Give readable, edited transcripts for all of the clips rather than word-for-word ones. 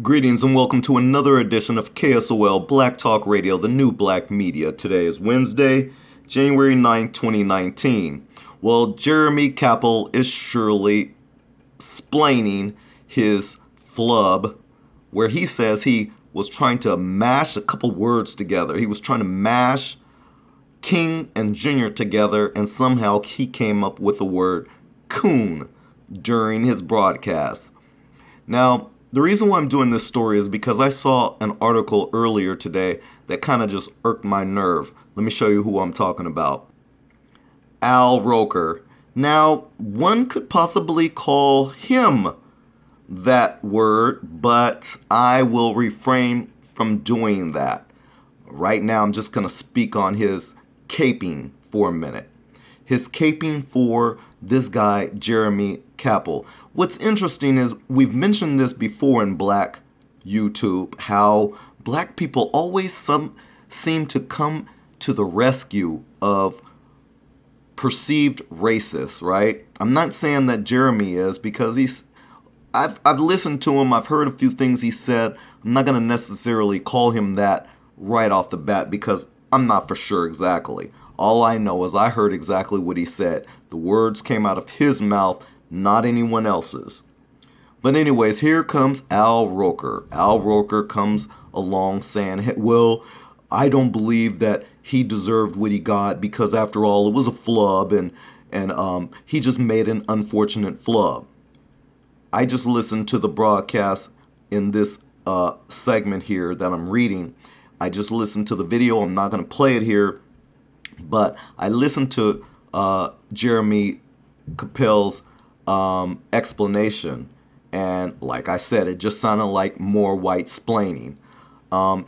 Greetings and welcome to another edition of KSOL Black Talk Radio, the new black media. Today is Wednesday, January 9th, 2019. Well, Jeremy Kappell is surely splaining his flub where he says he was trying to mash a couple words together. He was trying to mash King and Junior together, and somehow he came up with the word coon during his broadcast. Now, the reason why I'm doing this story is because I saw an article earlier today that kind of just irked my nerve. Let me show you who I'm talking about. Al Roker. Now, one could possibly call him that word, but I will refrain from doing that. Right now, I'm just going to speak on his caping for a minute. His caping for this guy, Jeremy Kappell. What's interesting is we've mentioned this before in Black YouTube, how black people always seem to come to the rescue of perceived racists, right? I'm not saying that Jeremy is, because I've listened to him, I've heard a few things he said. I'm not going to necessarily call him that right off the bat because I'm not for sure exactly. All I know is I heard exactly what he said. The words came out of his mouth, not anyone else's. But anyways, here comes Al Roker. Al Roker comes along saying, well, I don't believe that he deserved what he got because after all, it was a flub and he just made an unfortunate flub. I just listened to the broadcast in this segment here that I'm reading. I just listened to the video. I'm not going to play it here, but I listened to Jeremy Kappell's explanation, and like I said, it just sounded like more white splaining.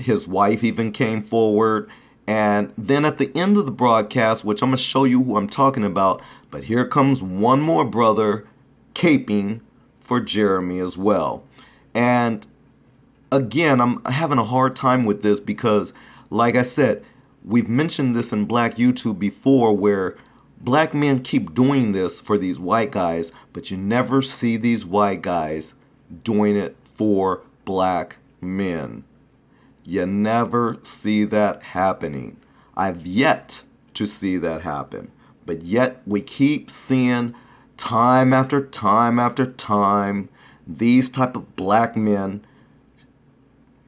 His wife even came forward, and then at the end of the broadcast, which I'm going to show you who I'm talking about, but here comes one more brother caping for Jeremy as well. And again, I'm having a hard time with this because, like I said, we've mentioned this in Black YouTube before where black men keep doing this for these white guys, but you never see these white guys doing it for black men. You never see that happening. I've yet to see that happen. But yet we keep seeing time after time after time these type of black men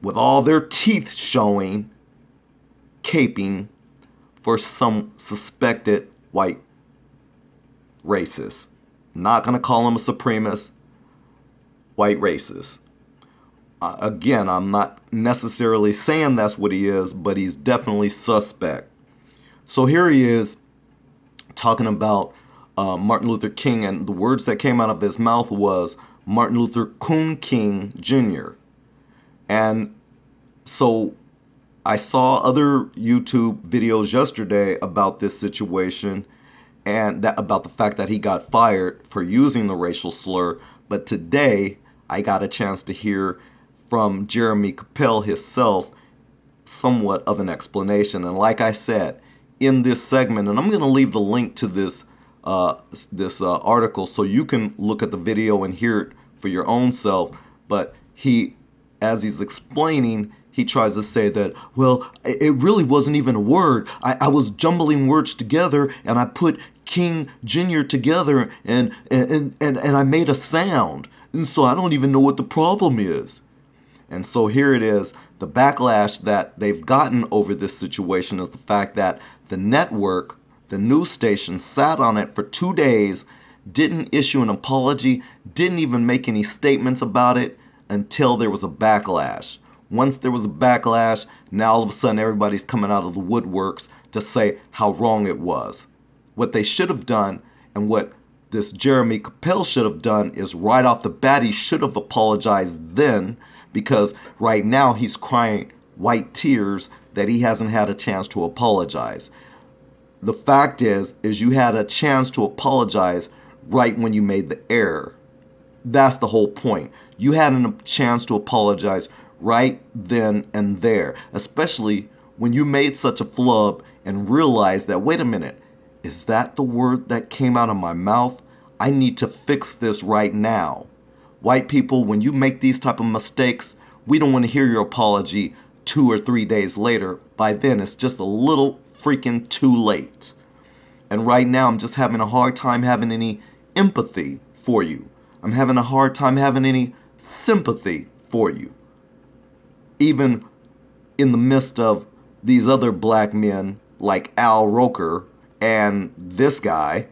with all their teeth showing caping for some suspected white racist. Not going to call him a supremacist, white racist. Again, I'm not necessarily saying that's what he is, but he's definitely suspect. So here he is talking about Martin Luther King, and the words that came out of his mouth was Martin Luther Coon King Jr. And so I saw other YouTube videos yesterday about this situation and that about the fact that he got fired for using the racial slur. But today I got a chance to hear from Jeremy Kappell himself somewhat of an explanation. And like I said, in this segment, and I'm going to leave the link to this article so you can look at the video and hear it for your own self. But as he's explaining, he tries to say that, well, it really wasn't even a word. I was jumbling words together and I put King Jr. together and I made a sound. And so I don't even know what the problem is. And so here it is. The backlash that they've gotten over this situation is the fact that the network, the news station, sat on it for 2 days, didn't issue an apology, didn't even make any statements about it until there was a backlash. Once there was a backlash, now all of a sudden everybody's coming out of the woodworks to say how wrong it was. What they should have done, and what this Jeremy Kappell should have done, is right off the bat he should have apologized then, because right now he's crying white tears that he hasn't had a chance to apologize. The fact is you had a chance to apologize right when you made the error. That's the whole point. You had a chance to apologize right then and there, especially when you made such a flub and realized that, wait a minute, is that the word that came out of my mouth? I need to fix this right now. White people, when you make these type of mistakes, we don't want to hear your apology 2 or 3 days later. By then, it's just a little freaking too late. And right now, I'm just having a hard time having any empathy for you. I'm having a hard time having any sympathy for you. Even in the midst of these other black men like Roker and this guy,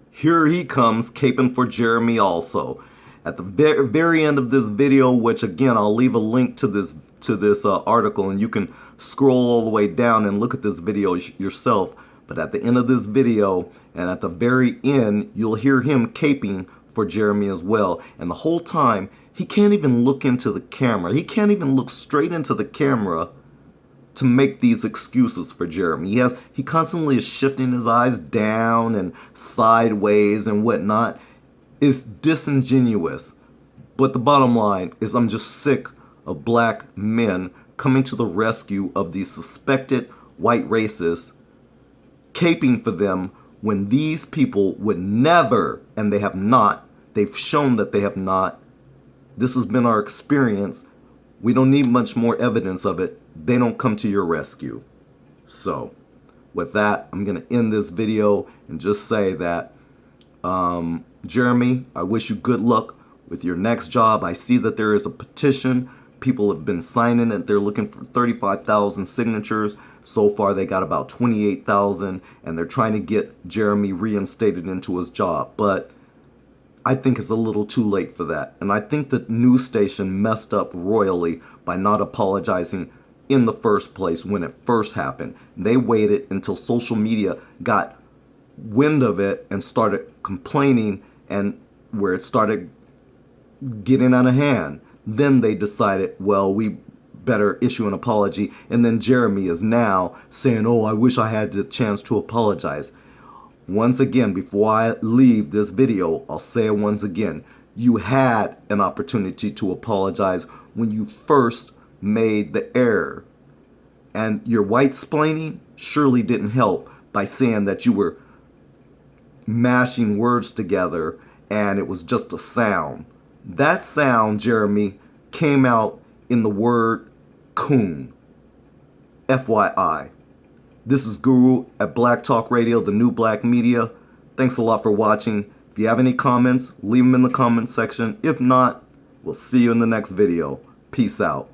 here he comes caping for Jeremy also. At the very end of this video, which again, I'll leave a link to this article, and you can scroll all the way down and look at this video yourself. But at the end of this video, and at the very end, you'll hear him caping for Jeremy as well. And the whole time, he can't even look into the camera. He can't even look straight into the camera to make these excuses for Jeremy. He constantly is shifting his eyes down and sideways and whatnot. It's disingenuous. But the bottom line is I'm just sick of black men coming to the rescue of these suspected white racists, caping for them when these people would never, and they have not, they've shown that they have not. This has been our experience. We don't need much more evidence of it. They don't come to your rescue. So, with that, I'm going to end this video and just say that, Jeremy, I wish you good luck with your next job. I see that there is a petition. People have been signing it. They're looking for 35,000 signatures. So far, they got about 28,000, and they're trying to get Jeremy reinstated into his job. But I think it's a little too late for that. And I think the news station messed up royally by not apologizing in the first place when it first happened. They waited until social media got wind of it and started complaining, and where it started getting out of hand. Then they decided, well, we better issue an apology. And then Jeremy is now saying, oh, I wish I had the chance to apologize. Once again, before I leave this video, I'll say it once again. You had an opportunity to apologize when you first made the error. And your white-splaining surely didn't help by saying that you were mashing words together and it was just a sound. That sound, Jeremy, came out in the word coon. FYI. This is Guru at Black Talk Radio, the new black media. Thanks a lot for watching. If you have any comments, leave them in the comments section. If not, we'll see you in the next video. Peace out.